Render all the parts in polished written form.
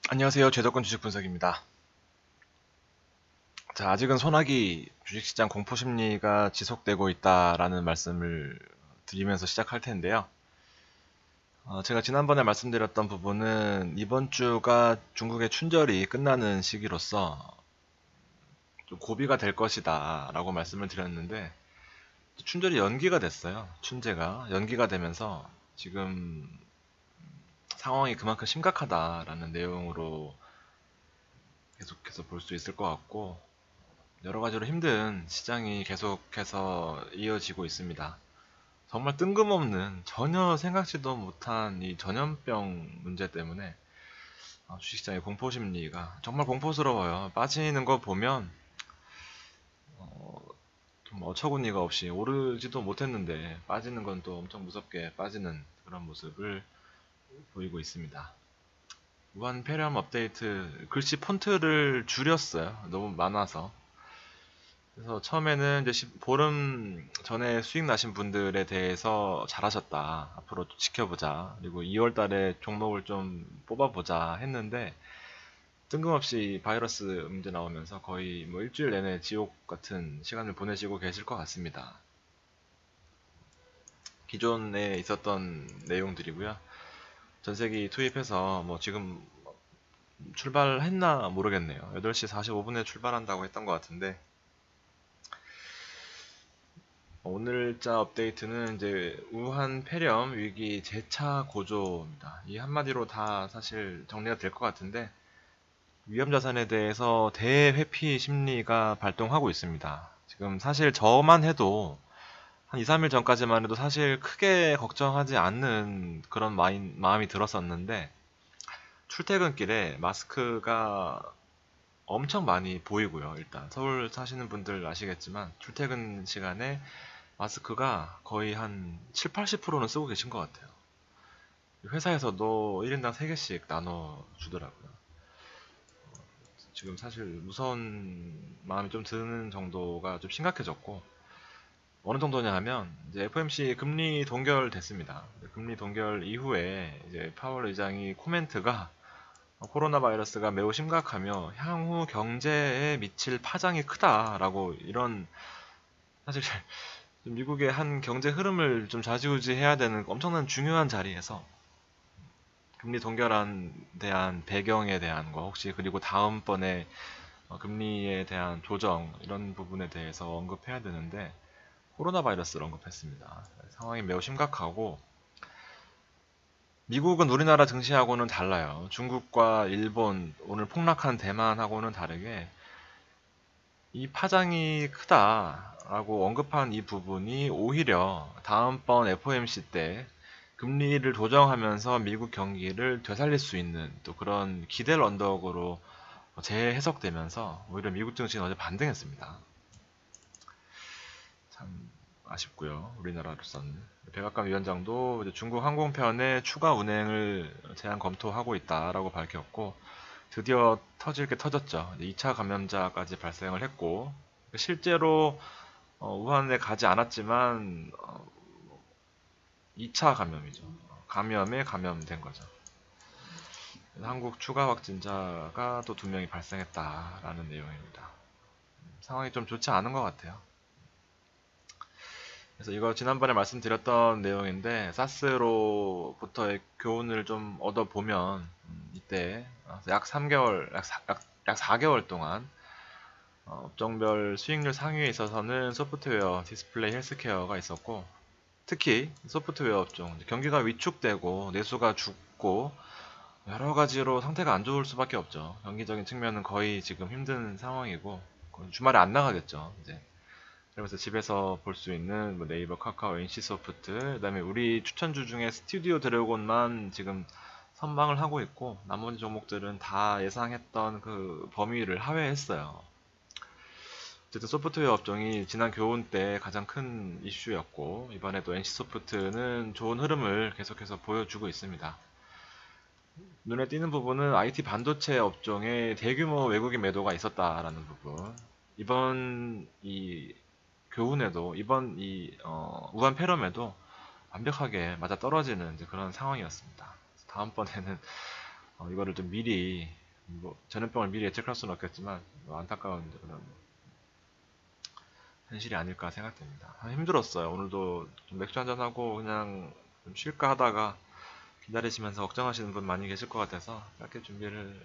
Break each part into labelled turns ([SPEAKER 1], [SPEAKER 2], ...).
[SPEAKER 1] 안녕하세요. 최덕권 주식분석입니다. 자, 아직은 소나기 주식시장 공포 심리가 지속되고 있다라는 말씀을 드리면서 시작할 텐데요. 제가 지난번에 말씀드렸던 부분은 이번 주가 중국의 춘절이 끝나는 시기로서 좀 고비가 될 것이다 라고 말씀을 드렸는데 춘절이 연기가 됐어요. 춘제가 연기가 되면서 지금 상황이 그만큼 심각하다라는 내용으로 계속해서 볼 수 있을 것 같고 여러 가지로 힘든 시장이 계속해서 이어지고 있습니다. 정말 뜬금없는 전혀 생각지도 못한 이 전염병 문제 때문에 주식시장의 공포 심리가 정말 공포스러워요. 빠지는 거 보면 좀 어처구니가 없이 오르지도 못했는데 빠지는 건 또 엄청 무섭게 빠지는 그런 모습을 보이고 있습니다. 무한 폐렴 업데이트 글씨 폰트를 줄였어요. 너무 많아서. 그래서 처음에는 이제 보름 전에 수익 나신 분들에 대해서 잘하셨다. 앞으로 지켜보자. 그리고 2월 달에 종목을 좀 뽑아보자 했는데 뜬금없이 바이러스 문제 나오면서 거의 뭐 일주일 내내 지옥 같은 시간을 보내시고 계실 것 같습니다. 기존에 있었던 내용들이고요. 전세기 투입해서 뭐 지금 출발했나 모르겠네요. 8시 45분에 출발한다고 했던 것 같은데 오늘자 업데이트는 이제 우한 폐렴 위기 재차 고조입니다. 이 한마디로 다 사실 정리가 될 것 같은데 위험 자산에 대해서 대회피 심리가 발동하고 있습니다. 지금 사실 저만 해도 한 2, 3일 전까지만 해도 사실 크게 걱정하지 않는 그런 마음이 들었었는데 출퇴근길에 마스크가 엄청 많이 보이고요. 일단 서울 사시는 분들 아시겠지만 출퇴근 시간에 마스크가 거의 한 7, 80%는 쓰고 계신 것 같아요. 회사에서도 1인당 3개씩 나눠 주더라고요. 지금 사실 무서운 마음이 좀 드는 정도가 좀 심각해졌고, 어느 정도냐 하면, 이제 FOMC 금리 동결 됐습니다. 금리 동결 이후에 이제 파월 의장이 코멘트가 코로나 바이러스가 매우 심각하며 향후 경제에 미칠 파장이 크다라고 이런 사실 미국의 한 경제 흐름을 좀 좌지우지해야 되는 엄청난 중요한 자리에서 금리 동결안 대한 배경에 대한 거 혹시 그리고 다음번에 금리에 대한 조정 이런 부분에 대해서 언급해야 되는데 코로나 바이러스를 언급했습니다. 상황이 매우 심각하고 미국은 우리나라 증시하고는 달라요. 중국과 일본, 오늘 폭락한 대만하고는 다르게 이 파장이 크다라고 언급한 이 부분이 오히려 다음번 FOMC 때 금리를 조정하면서 미국 경기를 되살릴 수 있는 또 그런 기대를 언덕으로 재해석되면서 오히려 미국 증시는 어제 반등했습니다. 참 아쉽고요. 우리나라로서는. 백악관 위원장도 이제 중국 항공편의 추가 운행을 제한 검토하고 있다라고 밝혔고 드디어 터질 게 터졌죠. 2차 감염자까지 발생을 했고 실제로 우한에 가지 않았지만 2차 감염이죠. 감염에 감염된 거죠. 한국 추가 확진자가 또 2명이 발생했다라는 내용입니다. 상황이 좀 좋지 않은 것 같아요. 그래서 이거 지난번에 말씀드렸던 내용인데 사스로부터의 교훈을 좀 얻어보면 이때 약 3개월, 약 4개월 동안 업종별 수익률 상위에 있어서는 소프트웨어, 디스플레이, 헬스케어가 있었고 특히 소프트웨어 업종 경기가 위축되고 내수가 죽고 여러 가지로 상태가 안 좋을 수밖에 없죠. 경기적인 측면은 거의 지금 힘든 상황이고 주말에 안 나가겠죠. 이제 그러면서 집에서 볼 수 있는 뭐 네이버, 카카오, NC소프트, 그다음에 우리 추천주 중에 스튜디오 드래곤만 지금 선방을 하고 있고 나머지 종목들은 다 예상했던 그 범위를 하회했어요. 어쨌든 소프트웨어 업종이 지난 교훈 때 가장 큰 이슈였고 이번에도 NC소프트는 좋은 흐름을 계속해서 보여주고 있습니다. 눈에 띄는 부분은 IT 반도체 업종에 대규모 외국인 매도가 있었다라는 부분. 이번 이 교훈에도 이번 우한 폐렴에도 완벽하게 맞아 떨어지는 그런 상황이었습니다. 다음번에는 이거를 좀 미리 뭐 전염병을 미리 예측할 수는 없겠지만 뭐 안타까운 그런 현실이 아닐까 생각됩니다. 힘들었어요. 오늘도 좀 맥주 한잔 하고 그냥 좀 쉴까 하다가 기다리시면서 걱정하시는 분 많이 계실 것 같아서 짧게 준비를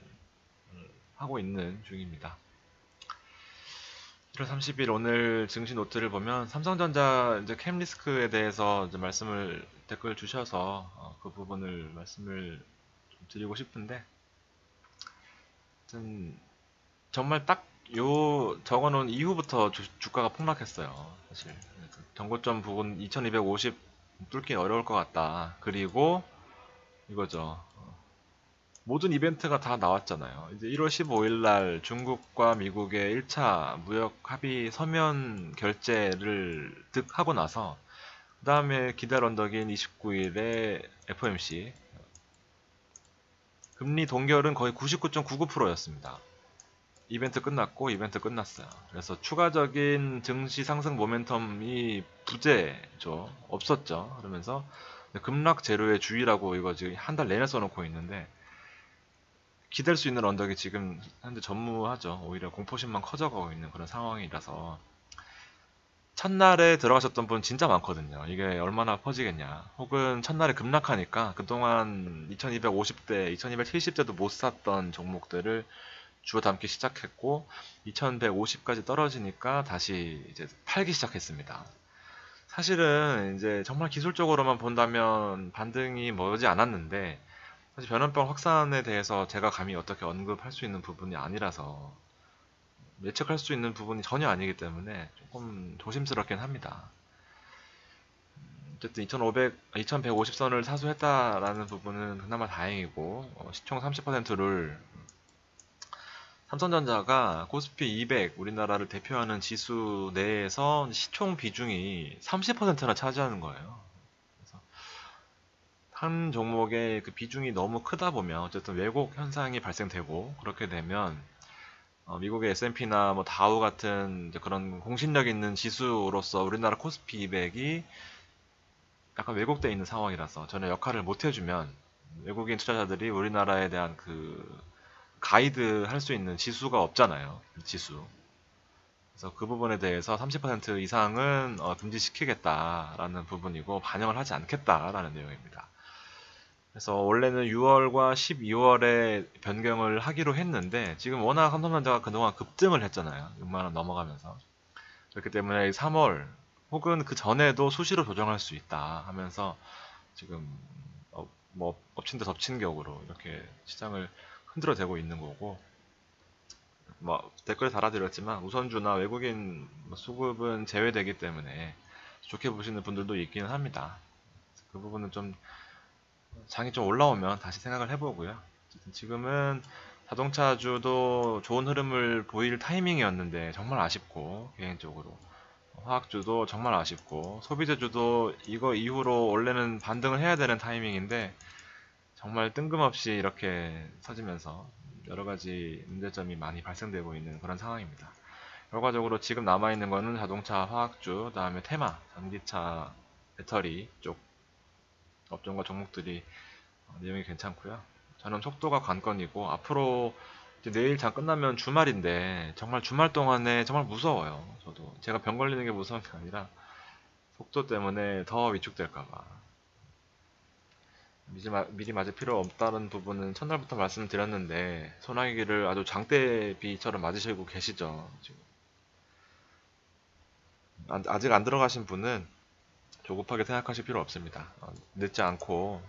[SPEAKER 1] 하고 있는 중입니다. 1월 30일 오늘 증시 노트를 보면 삼성전자 이제 캠리스크에 대해서 이제 말씀을 댓글 주셔서 그 부분을 말씀을 좀 드리고 싶은데, 하여튼 정말 딱 요 적어놓은 이후부터 주가가 폭락했어요. 사실 그 전고점 부분 2250 뚫기 어려울 것 같다. 그리고 이거죠. 모든 이벤트가 다 나왔잖아요. 이제 1월 15일 날 중국과 미국의 1차 무역 합의 서면 결제를 득하고 나서 그 다음에 기다려 언덕인 29일에 FOMC 금리 동결은 거의 99.99%였습니다. 이벤트 끝났고 이벤트 끝났어요. 그래서 추가적인 증시 상승 모멘텀이 부재죠. 없었죠. 그러면서 급락 재료의 주의라고 이거 지금 한 달 내내 써놓고 있는데, 기댈 수 있는 언덕이 지금 현재 전무하죠. 오히려 공포심만 커져가고 있는 그런 상황이라서 첫날에 들어가셨던 분 진짜 많거든요. 이게 얼마나 퍼지겠냐. 혹은 첫날에 급락하니까 그동안 2250대, 2270대도 못 샀던 종목들을 주워 담기 시작했고 2150까지 떨어지니까 다시 이제 팔기 시작했습니다. 사실은 이제 정말 기술적으로만 본다면 반등이 머지 않았는데, 사실 변환병 확산에 대해서 제가 감히 어떻게 언급할 수 있는 부분이 아니라서 예측할 수 있는 부분이 전혀 아니기 때문에 조금 조심스럽긴 합니다. 어쨌든 2150선을 사수했다라는 부분은 그나마 다행이고, 시총 30%를 삼성전자가 코스피 200 우리나라를 대표하는 지수 내에서 시총 비중이 30%나 차지하는 거예요. 그래서 한 종목의 그 비중이 너무 크다 보면 어쨌든 왜곡 현상이 발생되고, 그렇게 되면 미국의 S&P나 뭐 다우 같은 이제 그런 공신력 있는 지수로서 우리나라 코스피 200이 약간 왜곡되어 있는 상황이라서 전혀 역할을 못 해주면 외국인 투자자들이 우리나라에 대한 그 가이드 할 수 있는 지수가 없잖아요. 지수. 그래서 그 부분에 대해서 30% 이상은 금지시키겠다라는 부분이고 반영을 하지 않겠다라는 내용입니다. 그래서 원래는 6월과 12월에 변경을 하기로 했는데 지금 워낙 삼성전자가 그동안 급등을 했잖아요. 6만원 넘어가면서. 그렇기 때문에 3월 혹은 그 전에도 수시로 조정할 수 있다 하면서 지금 뭐 엎친 데 덮친 격으로 이렇게 시장을 흔들어대고 있는 거고, 뭐 댓글에 달아드렸지만 우선주나 외국인 수급은 제외되기 때문에 좋게 보시는 분들도 있기는 합니다. 그 부분은 좀 장이 좀 올라오면 다시 생각을 해보고요. 지금은 자동차주도 좋은 흐름을 보일 타이밍이었는데 정말 아쉽고, 개인적으로 화학주도 정말 아쉽고, 소비재주도 이거 이후로 원래는 반등을 해야 되는 타이밍인데 정말 뜬금없이 이렇게 터지면서 여러가지 문제점이 많이 발생되고 있는 그런 상황입니다. 결과적으로 지금 남아있는 거는 자동차, 화학주, 그 다음에 테마, 전기차, 배터리 쪽 업종과 종목들이 내용이 괜찮고요. 저는 속도가 관건이고, 앞으로 이제 내일 장 끝나면 주말인데 정말 주말 동안에 정말 무서워요. 저도 제가 병 걸리는 게 무서운 게 아니라 속도 때문에 더 위축될까봐 미리 맞을 필요 없다는 부분은 첫날부터 말씀드렸는데 소나기를 아주 장대비처럼 맞으시고 계시죠. 지금 아직 안 들어가신 분은 조급하게 생각하실 필요 없습니다. 늦지 않고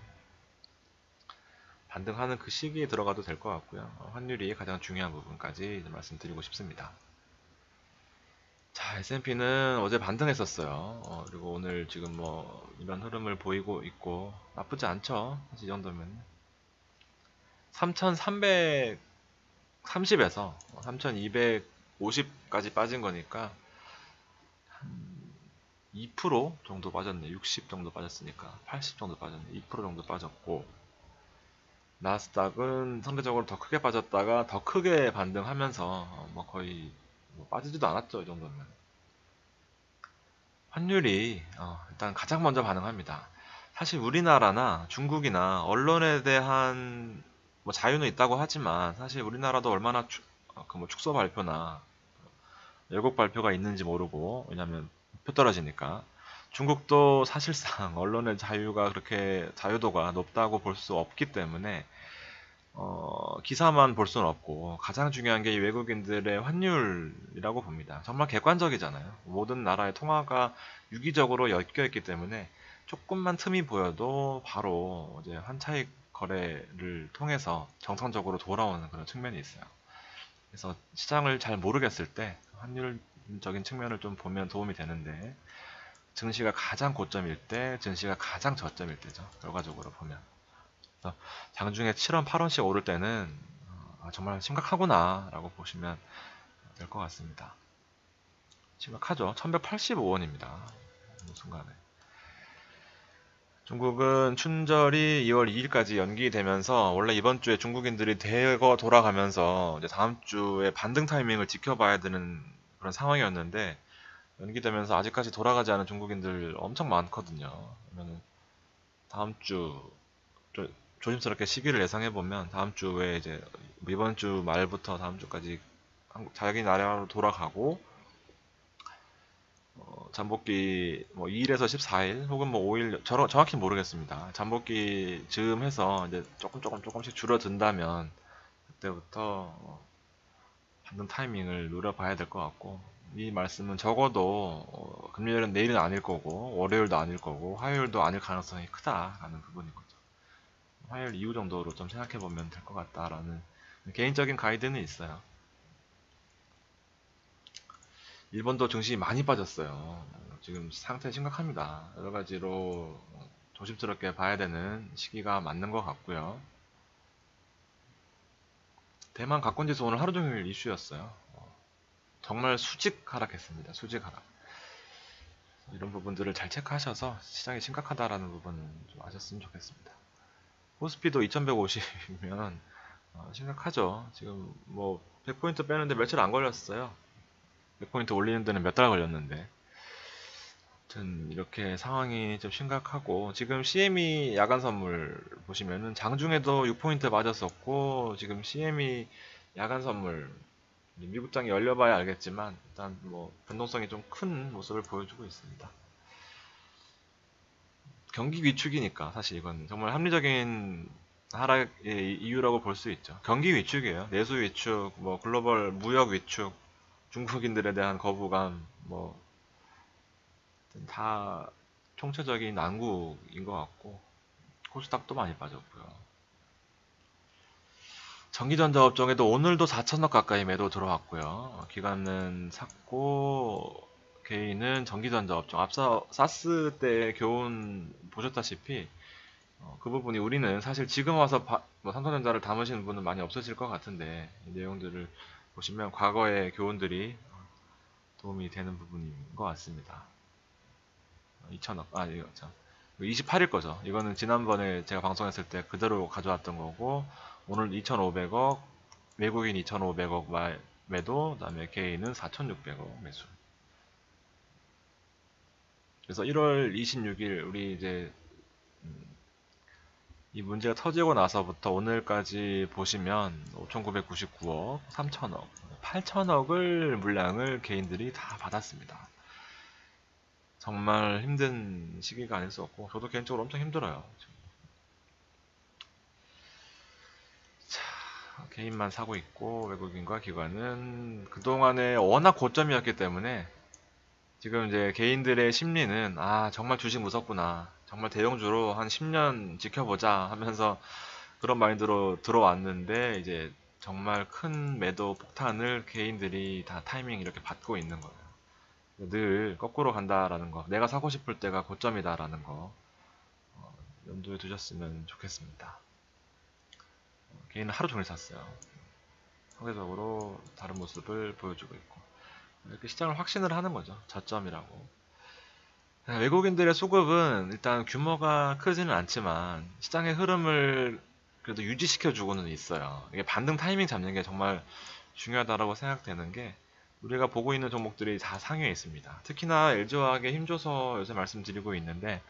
[SPEAKER 1] 반등하는 그 시기에 들어가도 될 것 같고요. 환율이 가장 중요한 부분까지 말씀드리고 싶습니다. 자, S&P는 어제 반등했었어요. 그리고 오늘 지금 뭐 이런 흐름을 보이고 있고 나쁘지 않죠. 이 정도면 3,330에서 3,250까지 빠진 거니까 2% 정도 빠졌네. 60 정도 빠졌으니까 80 정도 빠졌네. 2% 정도 빠졌고, 나스닥은 상대적으로 더 크게 빠졌다가 더 크게 반등하면서 뭐 거의 뭐 빠지지도 않았죠. 이 정도면. 환율이 일단 가장 먼저 반응합니다. 사실 우리나라나 중국이나 언론에 대한 뭐 자유는 있다고 하지만 사실 우리나라도 얼마나 그 뭐 축소 발표나 예고 발표가 있는지 모르고, 왜냐면 표 떨어지니까. 중국도 사실상 언론의 자유가 그렇게 자유도가 높다고 볼 수 없기 때문에 기사만 볼 수는 없고, 가장 중요한 게 이 외국인들의 환율이라고 봅니다. 정말 객관적이잖아요. 모든 나라의 통화가 유기적으로 엮여 있기 때문에 조금만 틈이 보여도 바로 이제 환차익 거래를 통해서 정상적으로 돌아오는 그런 측면이 있어요. 그래서 시장을 잘 모르겠을 때 환율적인 측면을 좀 보면 도움이 되는데, 증시가 가장 고점일 때, 증시가 가장 저점일 때죠. 결과적으로 보면. 그래서 장중에 7원, 8원씩 오를 때는 정말 심각하구나 라고 보시면 될 것 같습니다. 심각하죠. 1185원입니다. 어느 순간에. 중국은 춘절이 2월 2일까지 연기되면서, 원래 이번 주에 중국인들이 대거 돌아가면서 이제 다음 주에 반등 타이밍을 지켜봐야 되는 그런 상황이었는데, 연기되면서 아직까지 돌아가지 않은 중국인들 엄청 많거든요. 그러면 다음 주 조심스럽게 시기를 예상해 보면 다음 주에 이제 이번 주 말부터 다음 주까지 자기 나라로 돌아가고, 잠복기 뭐 2일에서 14일 혹은 뭐 5일, 정확히 모르겠습니다. 잠복기 즈음 해서 이제 조금씩 줄어든다면 그때부터 받는 타이밍을 노려봐야 될 것 같고, 이 말씀은 적어도 금요일은 내일은 아닐 거고, 월요일도 아닐 거고, 화요일도 아닐 가능성이 크다라는 부분인 거죠. 화요일 이후 정도로 좀 생각해 보면 될 것 같다라는 개인적인 가이드는 있어요. 일본도 증시 많이 빠졌어요. 지금 상태 심각합니다. 여러 가지로 조심스럽게 봐야 되는 시기가 맞는 것 같고요. 대만 가권지수 오늘 하루 종일 이슈였어요. 정말 수직 하락했습니다. 수직 하락. 이런 부분들을 잘 체크하셔서 시장이 심각하다라는 부분 좀 아셨으면 좋겠습니다. 코스피도 2150이면 심각하죠. 지금 뭐 100포인트 빼는데 며칠 안 걸렸어요. 100포인트 올리는 데는 몇 달 걸렸는데. 아무튼 이렇게 상황이 좀 심각하고, 지금 CME 야간 선물 보시면은 장중에도 6포인트 맞았었고, 지금 CME 야간 선물 미국장이 열려봐야 알겠지만 일단 뭐 변동성이 좀 큰 모습을 보여주고 있습니다. 경기 위축이니까 사실 이건 정말 합리적인 하락의 이유라고 볼 수 있죠. 경기 위축이에요. 내수 위축, 뭐 글로벌 무역 위축, 중국인들에 대한 거부감, 뭐 다 총체적인 난국인 것 같고, 코스닥도 많이 빠졌고요. 전기전자 업종에도 오늘도 4천억 가까이 매도 들어왔고요. 기관은 샀고, 개인은 전기전자 업종, 앞서 사스 때 교훈 보셨다시피 그 부분이, 우리는 사실 지금 와서 뭐 삼성전자를 담으시는 분은 많이 없으실 것 같은데, 이 내용들을 보시면 과거의 교훈들이 도움이 되는 부분인 것 같습니다. 2천억, 이거 참 28일 거죠. 이거는 지난번에 제가 방송했을 때 그대로 가져왔던 거고, 오늘 2,500억, 외국인 2,500억 매도, 그다음에 개인은 4,600억 매수. 그래서 1월 26일 우리 이제 이 문제가 터지고 나서부터 오늘까지 보시면 5,999억, 3,000억, 8,000억을 물량을 개인들이 다 받았습니다. 정말 힘든 시기가 아닐 수 없고, 저도 개인적으로 엄청 힘들어요. 개인만 사고 있고, 외국인과 기관은 그동안에 워낙 고점이었기 때문에 지금 이제 개인들의 심리는, 정말 주식 무섭구나, 정말 대형주로 한 10년 지켜보자 하면서 그런 마인드로 들어왔는데, 이제 정말 큰 매도 폭탄을 개인들이 다 타이밍 이렇게 받고 있는 거예요. 늘 거꾸로 간다라는 거, 내가 사고 싶을 때가 고점이다라는 거 염두에 두셨으면 좋겠습니다. 개인은 하루 종일 샀어요. 상대적으로 다른 모습을 보여주고 있고, 이렇게 시장을 확신을 하는 거죠. 저점이라고. 외국인들의 수급은 일단 규모가 크지는 않지만 시장의 흐름을 그래도 유지시켜주고는 있어요. 이게 반등 타이밍 잡는 게 정말 중요하다고 생각되는 게, 우리가 보고 있는 종목들이 다 상위에 있습니다. 특히나 LG화학에 힘줘서 요새 말씀드리고 있는데,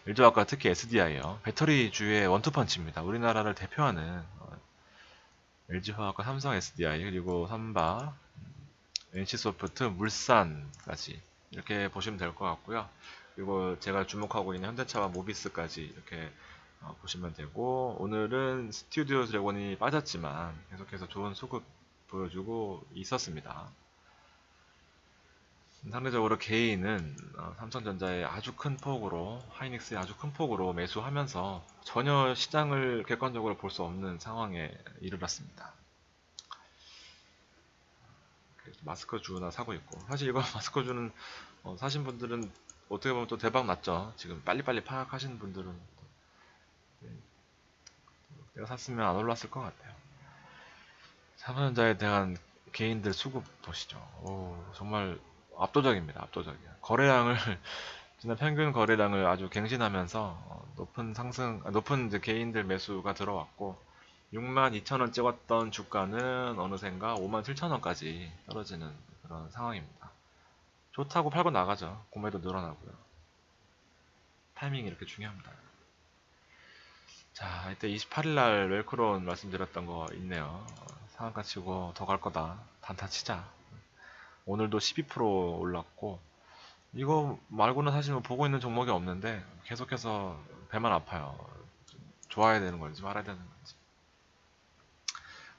[SPEAKER 1] LG화학과 특히 SDI요. 배터리주의 원투펀치입니다. 우리나라를 대표하는 LG화학과 삼성 SDI 그리고 삼바, NC소프트, 물산까지 이렇게 보시면 될 것 같고요. 그리고 제가 주목하고 있는 현대차와 모비스까지 이렇게 보시면 되고, 오늘은 스튜디오 드래곤이 빠졌지만 계속해서 좋은 수급 보여주고 있었습니다. 상대적으로 개인은 삼성전자의 아주 큰 폭으로, 하이닉스의 아주 큰 폭으로 매수하면서 전혀 시장을 객관적으로 볼 수 없는 상황에 이르렀습니다. 마스커주나 사고 있고, 사실 이거 마스커주는 사신 분들은 어떻게 보면 또 대박 났죠. 지금 빨리빨리 파악하시는 분들은 내가 샀으면 안 올랐을 것 같아요. 삼성전자에 대한 개인들 수급 보시죠. 오, 정말 압도적입니다. 압도적이야. 거래량을 지난 평균 거래량을 아주 갱신하면서 높은 상승, 높은 이제 개인들 매수가 들어왔고 62,000원 찍었던 주가는 어느샌가 57,000원까지 떨어지는 그런 상황입니다. 좋다고 팔고 나가죠. 구매도 늘어나고요. 타이밍이 이렇게 중요합니다. 자, 이때 28일날 웰크론 말씀드렸던 거 있네요. 상한가 치고 더 갈 거다. 단타 치자. 오늘도 12% 올랐고, 이거 말고는 사실 뭐 보고 있는 종목이 없는데, 계속해서 배만 아파요. 좋아야 되는 건지 말아야 되는 건지.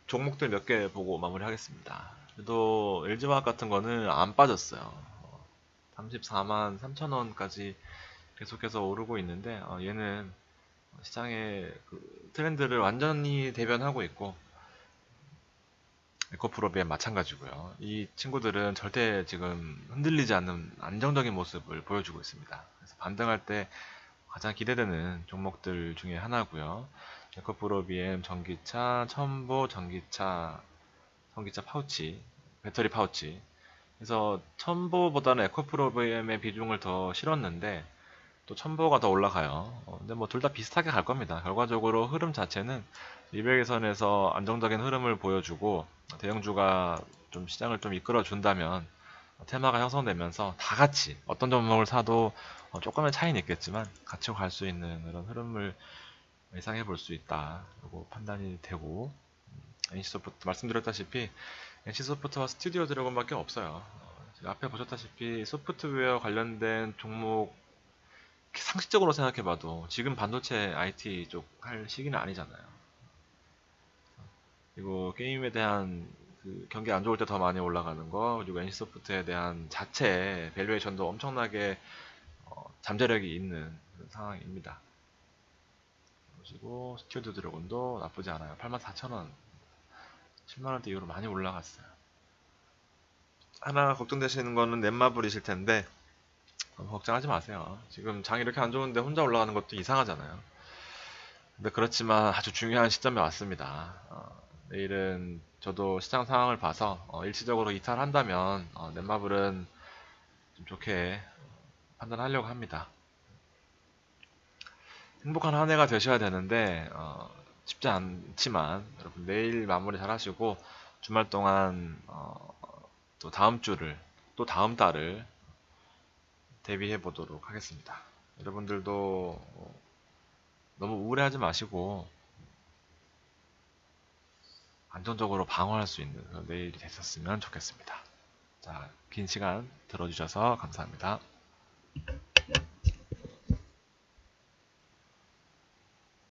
[SPEAKER 1] 종목들 몇 개 보고 마무리하겠습니다. 그래도 LG화학 같은 거는 안 빠졌어요. 34만 3천원까지 계속해서 오르고 있는데, 얘는 시장의 그 트렌드를 완전히 대변하고 있고, 에코프로비엔 마찬가지고요. 이 친구들은 절대 지금 흔들리지 않는 안정적인 모습을 보여주고 있습니다. 그래서 반등할 때 가장 기대되는 종목들 중에 하나고요. 에코프로비엠 전기차, 첨보 전기차 파우치, 배터리 파우치. 그래서 첨보보다는 에코프로비엠의 비중을 더 실었는데 또 첨보가 더 올라가요. 근데 뭐 둘 다 비슷하게 갈 겁니다. 결과적으로 흐름 자체는 200일선에서 안정적인 흐름을 보여주고 대형주가 좀 시장을 좀 이끌어 준다면 테마가 형성되면서 다 같이 어떤 종목을 사도 조금의 차이는 있겠지만 같이 갈 수 있는 그런 흐름을 예상해 볼 수 있다. 그리고 판단이 되고 NC소프트 말씀드렸다시피 NC소프트와 스튜디오 드래곤밖에 없어요. 앞에 보셨다시피 소프트웨어 관련된 종목 상식적으로 생각해봐도 지금 반도체 IT 쪽 할 시기는 아니잖아요. 그리고 게임에 대한 그 경기 안 좋을 때 더 많이 올라가는 거, 그리고 NC소프트에 대한 자체 밸류에이션도 엄청나게 잠재력이 있는 그런 상황입니다. 그리고 스튜디오 드래곤도 나쁘지 않아요. 84,000원, 10만원대 이후로 많이 올라갔어요. 하나 걱정되시는 거는 넷마블이실 텐데 걱정하지 마세요. 지금 장이 이렇게 안 좋은데 혼자 올라가는 것도 이상하잖아요. 근데 그렇지만 아주 중요한 시점에 왔습니다. 내일은 저도 시장 상황을 봐서 일시적으로 이탈한다면 넷마블은 좀 좋게 판단하려고 합니다. 행복한 한 해가 되셔야 되는데 쉽지 않지만 여러분 내일 마무리 잘 하시고 주말 동안 또 다음 주를 또 다음 달을 대비해 보도록 하겠습니다. 여러분들도 너무 우울해하지 마시고 안정적으로 방어할 수 있는 그런 내일이 됐었으면 좋겠습니다. 자, 긴 시간 들어주셔서 감사합니다.